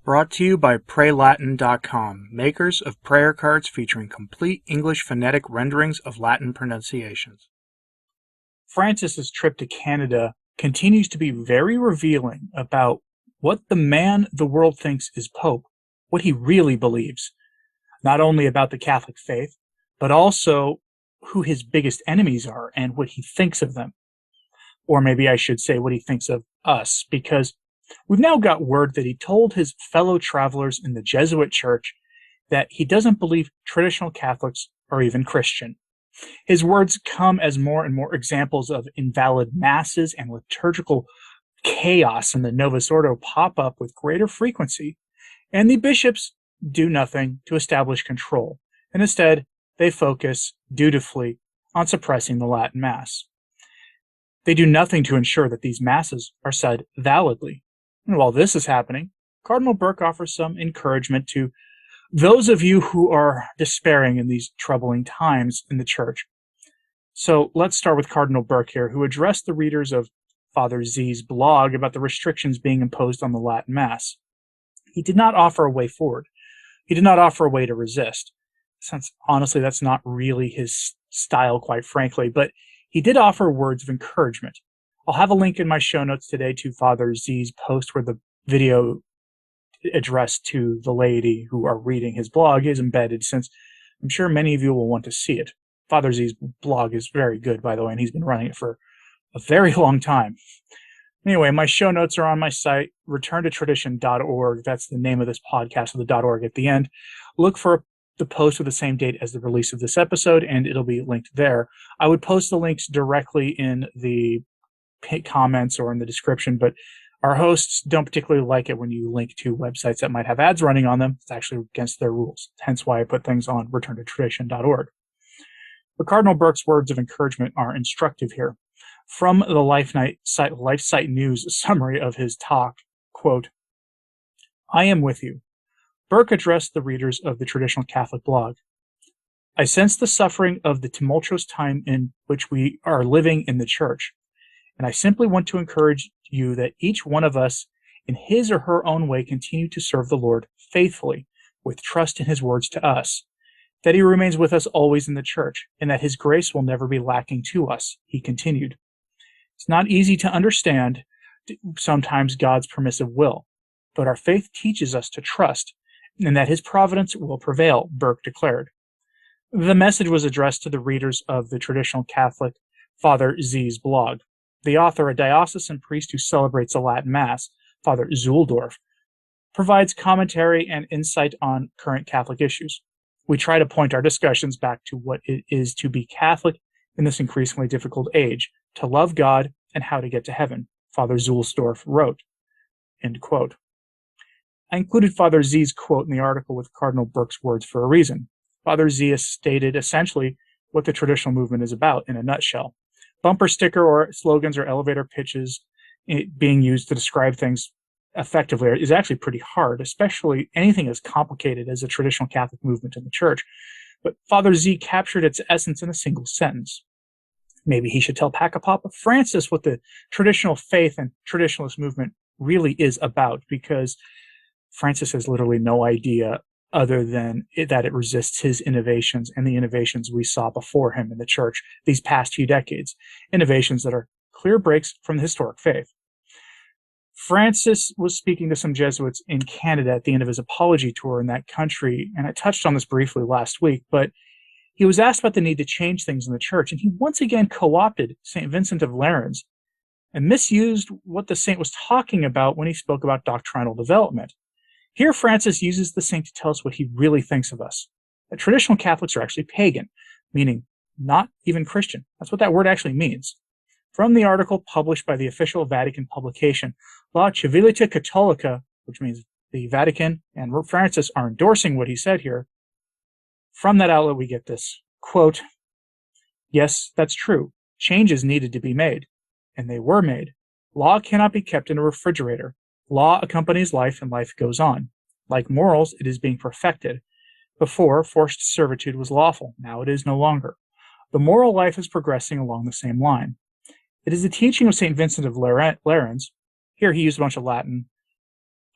Brought to you by PrayLatin.com, makers of prayer cards featuring complete English phonetic renderings of Latin pronunciations. Francis's trip to Canada continues to be very revealing about what the man the world thinks is Pope, what he really believes, not only about the Catholic faith, but also who his biggest enemies are and what he thinks of them. Or maybe I should say what he thinks of us, because we've now got word that he told his fellow travelers in the Jesuit church that he doesn't believe traditional Catholics are even Christian. His words come as more and more examples of invalid masses and liturgical chaos in the Novus Ordo pop up with greater frequency, and the bishops do nothing to establish control, and instead they focus dutifully on suppressing the Latin Mass. They do nothing to ensure that these masses are said validly. And while this is happening, Cardinal Burke offers some encouragement to those of you who are despairing in these troubling times in the church. So let's start with Cardinal Burke here, who addressed the readers of Father Z's blog about the restrictions being imposed on the Latin Mass. He did not offer a way forward. He did not offer a way to resist. Since honestly, that's not really his style, quite frankly, but he did offer words of encouragement. I'll have a link in my show notes today to Father Z's post where the video addressed to the laity who are reading his blog is embedded, since I'm sure many of you will want to see it. Father Z's blog is very good, by the way, and he's been running it for a very long time. Anyway, my show notes are on my site, returntotradition.org. That's the name of this podcast with the .org at the end. Look for the post with the same date as the release of this episode, and it'll be linked there. I would post the links directly in the comments or in the description, but our hosts don't particularly like it when you link to websites that might have ads running on them. It's actually against their rules, hence why I put things on returntotradition.org. But Cardinal Burke's words of encouragement are instructive here. From the LifeSite News summary of his talk, quote, "I am with you." Burke addressed the readers of the Traditional Catholic blog. "I sense the suffering of the tumultuous time in which we are living in the Church, and I simply want to encourage you that each one of us, in his or her own way, continue to serve the Lord faithfully, with trust in his words to us, that he remains with us always in the Church, and that his grace will never be lacking to us," he continued. It's not easy to understand sometimes God's permissive will, but our faith teaches us to trust, and that his providence will prevail, Burke declared. The message was addressed to the readers of the Traditional Catholic Father Z's blog. The author, a diocesan priest who celebrates the Latin Mass, Father Zuhldorf, provides commentary and insight on current Catholic issues. We try to point our discussions back to what it is to be Catholic in this increasingly difficult age, to love God and how to get to heaven, Father Zuhldorf wrote, end quote. I included Father Z's quote in the article with Cardinal Burke's words for a reason. Father Z has stated essentially what the traditional movement is about in a nutshell. Bumper sticker or slogans or elevator pitches being used to describe things effectively is actually pretty hard, especially anything as complicated as a traditional Catholic movement in the Church. But Father Z captured its essence in a single sentence. Maybe he should tell Papa Francis what the traditional faith and traditionalist movement really is about, because Francis has literally no idea other than that it resists his innovations and the innovations we saw before him in the Church these past few decades, innovations that are clear breaks from the historic faith. Francis was speaking to some Jesuits in Canada at the end of his apology tour in that country, and I touched on this briefly last week, but he was asked about the need to change things in the Church, and he once again co-opted St. Vincent of Lerins and misused what the saint was talking about when he spoke about doctrinal development. Here, Francis uses the saint to tell us what he really thinks of us, that traditional Catholics are actually pagan, meaning not even Christian. That's what that word actually means. From the article published by the official Vatican publication, La Civiltà Cattolica, which means the Vatican and Francis are endorsing what he said here, from that outlet we get this, quote, "Yes, that's true. Changes needed to be made, and they were made. Law cannot be kept in a refrigerator. Law accompanies life, and life goes on. Like morals, it is being perfected. Before, forced servitude was lawful. Now it is no longer. The moral life is progressing along the same line. It is the teaching of St. Vincent of Lerins." Here he used a bunch of Latin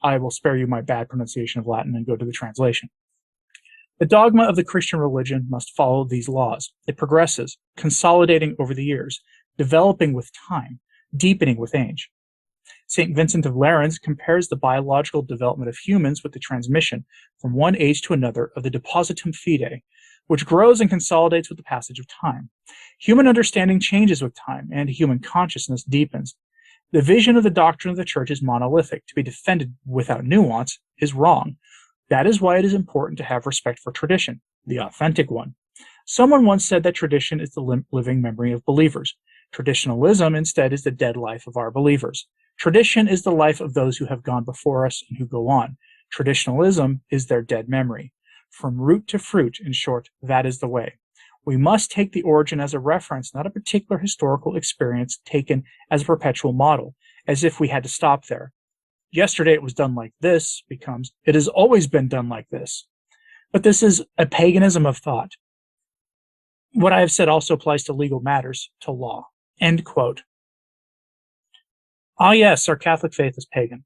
I will spare you my bad pronunciation of Latin and go to the translation. The dogma of the Christian religion must follow these laws. It progresses, consolidating over the years, developing with time, deepening with age. St. Vincent of Lerins compares the biological development of humans with the transmission from one age to another of the depositum fide, which grows and consolidates with the passage of time. Human understanding changes with time, and human consciousness deepens. The vision of the doctrine of the Church is monolithic. To be defended without nuance is wrong. That is why it is important to have respect for tradition, the authentic one. Someone once said that tradition is the living memory of believers. Traditionalism, instead, is the dead life of our believers. Tradition is the life of those who have gone before us and who go on. Traditionalism is their dead memory. From root to fruit, in short, that is the way. We must take the origin as a reference, not a particular historical experience taken as a perpetual model, as if we had to stop there. Yesterday it was done like this becomes, it has always been done like this. But this is a paganism of thought. What I have said also applies to legal matters, to law. End quote. Ah, yes, our Catholic faith is pagan.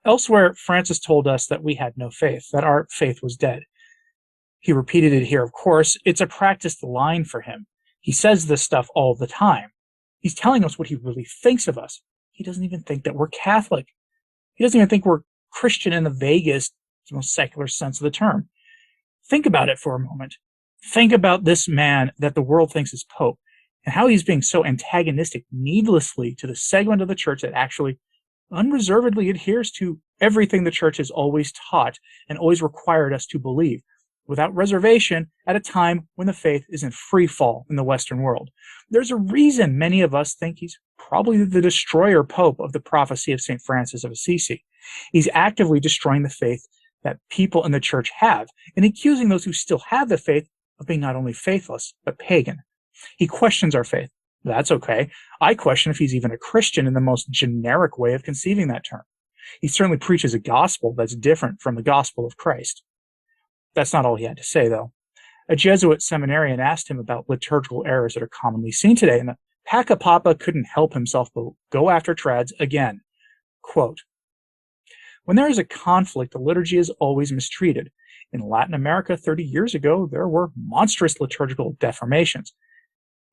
Elsewhere, Francis told us that we had no faith, that our faith was dead. He repeated it here, of course. It's a practiced line for him. He says this stuff all the time. He's telling us what he really thinks of us. He doesn't even think that we're Catholic. He doesn't even think we're Christian in the vaguest, most secular sense of the term. Think about it for a moment. Think about this man that the world thinks is Pope, and how he's being so antagonistic needlessly to the segment of the Church that actually unreservedly adheres to everything the Church has always taught and always required us to believe, without reservation, at a time when the faith is in free fall in the Western world. There's a reason many of us think he's probably the destroyer pope of the prophecy of St. Francis of Assisi. He's actively destroying the faith that people in the Church have, and accusing those who still have the faith of being not only faithless, but pagan. He questions our faith. That's okay. I question if he's even a Christian in the most generic way of conceiving that term. He certainly preaches a gospel that's different from the gospel of Christ. That's not all he had to say, though. A Jesuit seminarian asked him about liturgical errors that are commonly seen today, and the Pacapapa couldn't help himself but go after trads again. Quote, when there is a conflict, the liturgy is always mistreated. In Latin America 30 years ago, there were monstrous liturgical deformations.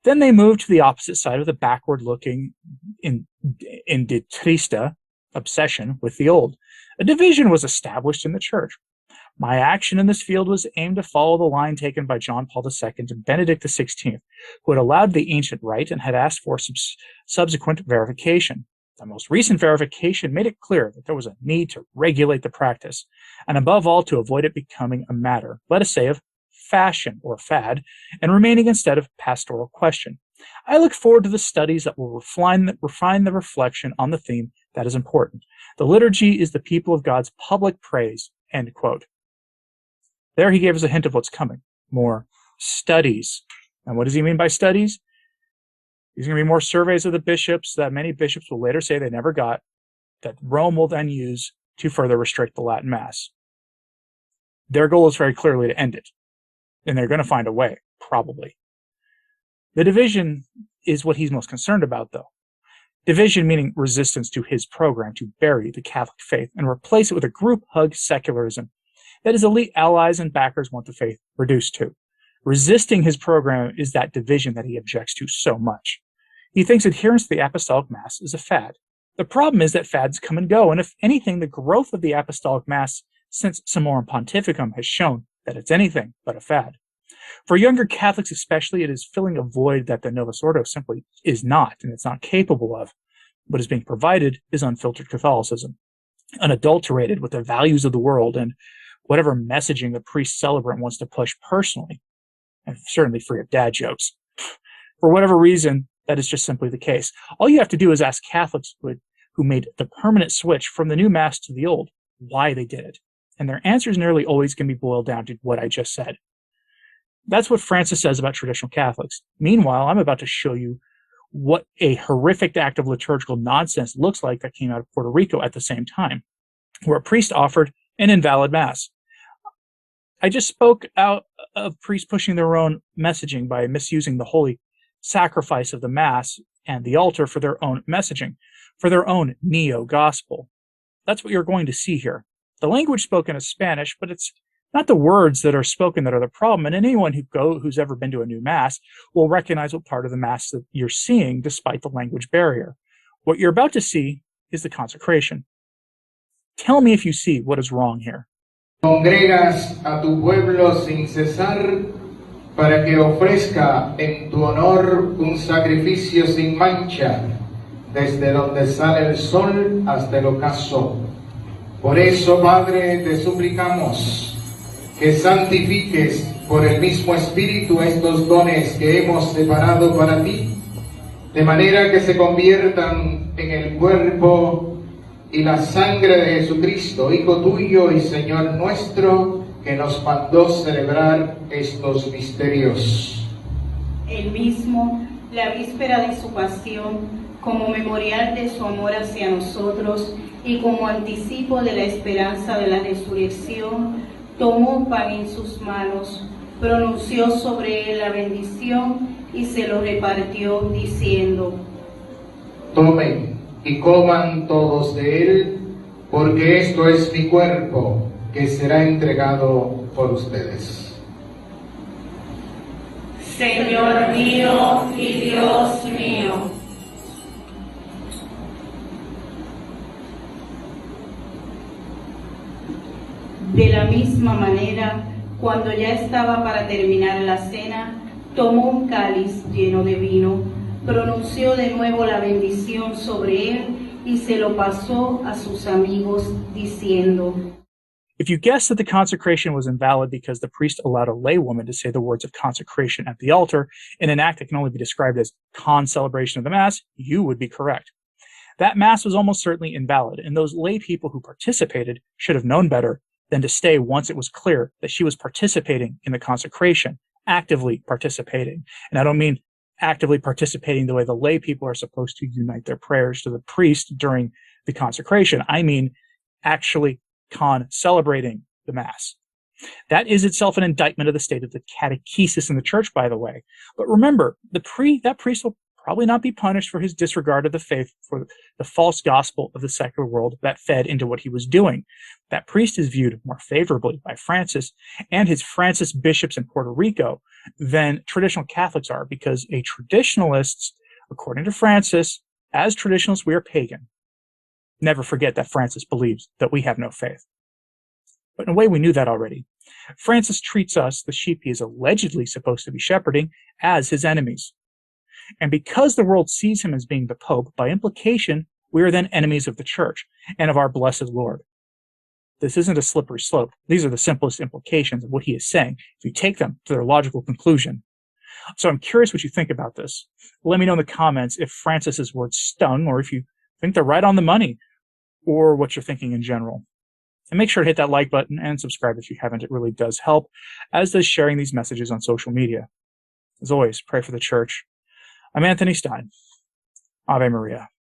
Then they moved to the opposite side of the backward-looking inditrista obsession with the old. A division was established in the Church. My action in this field was aimed to follow the line taken by John Paul II and Benedict XVI, who had allowed the ancient rite and had asked for subsequent verification. The most recent verification made it clear that there was a need to regulate the practice, and above all to avoid it becoming a matter, let us say, of fashion or fad, and remaining instead of pastoral question. I look forward to the studies that will refine the reflection on the theme that is important. The liturgy is the people of God's public praise, end quote. There he gave us a hint of what's coming. More studies. And what does he mean by studies? There's going to be more surveys of the bishops that many bishops will later say they never got, that Rome will then use to further restrict the Latin Mass. Their goal is very clearly to end it. And they're going to find a way, probably. The division is what he's most concerned about, though. Division meaning resistance to his program to bury the Catholic faith and replace it with a group hug secularism that his elite allies and backers want the faith reduced to. Resisting his program is that division that he objects to so much. He thinks adherence to the Apostolic Mass is a fad. The problem is that fads come and go, and if anything, the growth of the Apostolic Mass since Summorum Pontificum has shown that it's anything but a fad. For younger Catholics especially, it is filling a void that the Novus Ordo simply is not, and it's not capable of. What is being provided is unfiltered Catholicism, unadulterated with the values of the world and whatever messaging the priest celebrant wants to push personally, and certainly free of dad jokes. For whatever reason, that is just simply the case. All you have to do is ask Catholics who made the permanent switch from the new Mass to the old why they did it, and their answers nearly always can be boiled down to what I just said. That's what Francis says about traditional Catholics. Meanwhile, I'm about to show you what a horrific act of liturgical nonsense looks like that came out of Puerto Rico at the same time, where a priest offered an invalid Mass. I just spoke out of priests pushing their own messaging by misusing the holy sacrifice of the Mass and the altar for their own messaging, for their own neo-gospel. That's what you're going to see here. The language spoken is Spanish, but it's not the words that are spoken that are the problem. And anyone who's ever been to a new Mass will recognize what part of the Mass that you're seeing despite the language barrier. What you're about to see is the consecration. Tell me if you see what is wrong here. Congregas a tu pueblo sin cesar para que ofrezca en tu honor un sacrificio sin mancha desde donde sale el sol hasta el ocaso. Por eso, Padre, te suplicamos que santifiques por el mismo Espíritu estos dones que hemos separado para ti, de manera que se conviertan en el cuerpo y la sangre de Jesucristo, Hijo tuyo y Señor nuestro, que nos mandó celebrar estos misterios. Él mismo, la víspera de su pasión, como memorial de su amor hacia nosotros y como anticipo de la esperanza de la resurrección, tomó pan en sus manos, pronunció sobre él la bendición y se lo repartió diciendo: Tomen y coman todos de él, porque esto es mi cuerpo, que será entregado por ustedes. Señor mío y Dios mío. De la misma manera, cuando ya estaba para terminar la cena, tomó un cáliz lleno de vino, pronunció de nuevo la bendición sobre él y se lo pasó a sus amigos diciendo: If you guessed that the consecration was invalid because the priest allowed a laywoman to say the words of consecration at the altar in an act that can only be described as con-celebration of the Mass, you would be correct. That Mass was almost certainly invalid, and those lay people who participated should have known better than to stay once it was clear that she was participating in the consecration, actively participating. And I don't mean actively participating the way the lay people are supposed to unite their prayers to the priest during the consecration. I mean actually celebrating the Mass. That is itself an indictment of the state of the catechesis in the church, by the way. But remember, that priest will probably not be punished for his disregard of the faith, for the false gospel of the secular world that fed into what he was doing. That priest is viewed more favorably by Francis and his Francis bishops in Puerto Rico than traditional Catholics are, because traditionalists, according to Francis, as traditionalists, we are pagan. Never forget that Francis believes that we have no faith. But in a way, we knew that already. Francis treats us, the sheep he is allegedly supposed to be shepherding, as his enemies. And because the world sees him as being the Pope, by implication, we are then enemies of the Church and of our blessed Lord. This isn't a slippery slope. These are the simplest implications of what he is saying, if you take them to their logical conclusion. So I'm curious what you think about this. Let me know in the comments if Francis's words stung, or if you think they're right on the money, or what you're thinking in general. And make sure to hit that like button and subscribe if you haven't. It really does help, as does sharing these messages on social media. As always, pray for the Church. I'm Anthony Stine. Ave Maria.